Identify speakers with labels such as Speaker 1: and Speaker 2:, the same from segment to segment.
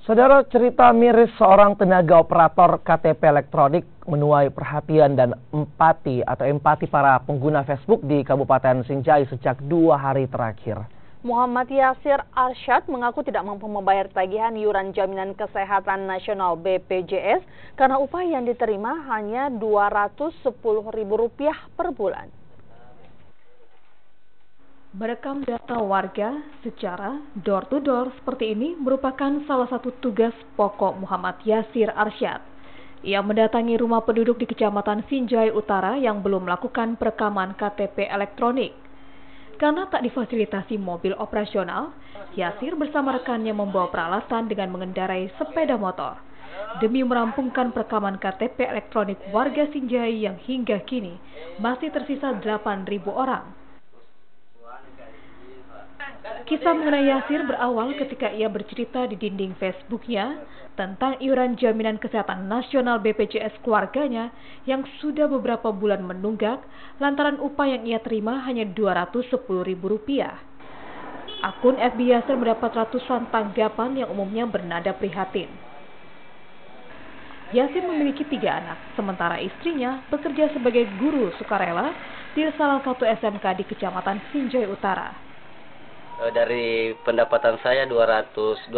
Speaker 1: Saudara, cerita miris seorang tenaga operator KTP elektronik menuai perhatian dan empati para pengguna Facebook di Kabupaten Sinjai sejak 2 hari terakhir.
Speaker 2: Muhammad Yasir Arsyad mengaku tidak mampu membayar tagihan iuran jaminan kesehatan nasional BPJS karena upah yang diterima hanya Rp210.000 per bulan.
Speaker 3: Merekam data warga secara door-to-door seperti ini merupakan salah satu tugas pokok Muhammad Yasir Arsyad. Ia mendatangi rumah penduduk di Kecamatan Sinjai Utara yang belum melakukan perekaman KTP elektronik. Karena tak difasilitasi mobil operasional, Yasir bersama rekannya membawa peralatan dengan mengendarai sepeda motor demi merampungkan perekaman KTP elektronik warga Sinjai yang hingga kini masih tersisa 8.000 orang. Kisah mengenai Yasir berawal ketika ia bercerita di dinding Facebooknya tentang iuran jaminan kesehatan nasional BPJS keluarganya yang sudah beberapa bulan menunggak lantaran upah yang ia terima hanya Rp210.000. Akun FB Yasir mendapat ratusan tanggapan yang umumnya bernada prihatin. Yasir memiliki 3 anak, sementara istrinya bekerja sebagai guru sukarela di salah satu SMK di Kecamatan Sinjai Utara.
Speaker 4: Dari pendapatan saya 220.000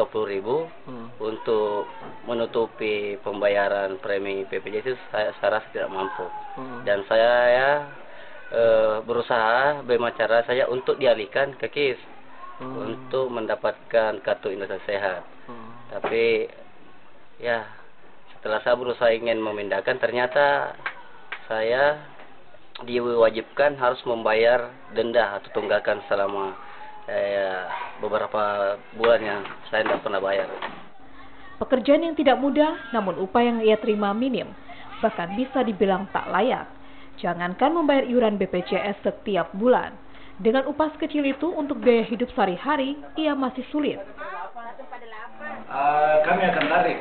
Speaker 4: untuk menutupi pembayaran premi BPJS saya rasa tidak mampu. Dan saya berusaha bagaimana cara saya untuk dialihkan ke KIS untuk mendapatkan kartu Indonesia Sehat. Tapi ya setelah saya berusaha ingin memindahkan, ternyata saya diwajibkan harus membayar denda atau tunggakan selama beberapa bulan yang saya tidak pernah bayar.
Speaker 3: Pekerjaan yang tidak mudah, namun upah yang ia terima minim, bahkan bisa dibilang tak layak. Jangankan membayar iuran BPJS setiap bulan, dengan upah sekecil itu untuk biaya hidup sehari-hari, ia masih sulit.
Speaker 5: Kami akan tarik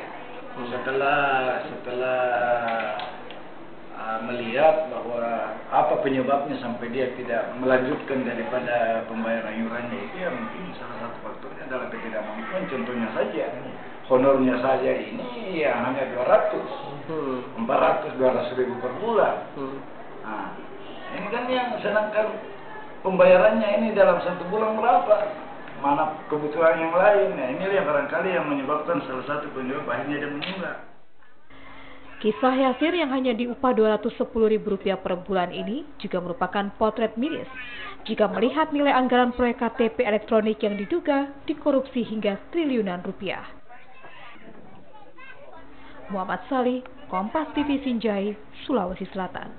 Speaker 5: setelah melihat bahwa apa penyebabnya sampai dia tidak melanjutkan daripada pembayaran iurannya itu, ya mungkin salah satu faktornya adalah ketidakmampuan. Contohnya saja, honornya saja ini ya hanya 200 ribu per bulan. Nah, ini kan yang sedangkan pembayarannya ini dalam 1 bulan berapa? Mana kebutuhan yang lain? Nah, ini yang barangkali yang menyebabkan salah satu penyebab akhirnya dia menunggak.
Speaker 3: Kisah Yasir yang hanya diupah Rp210.000 per bulan ini juga merupakan potret miris jika melihat nilai anggaran proyek KTP elektronik yang diduga dikorupsi hingga triliunan rupiah. Muhammad Salih, Kompas TV Sinjai, Sulawesi Selatan.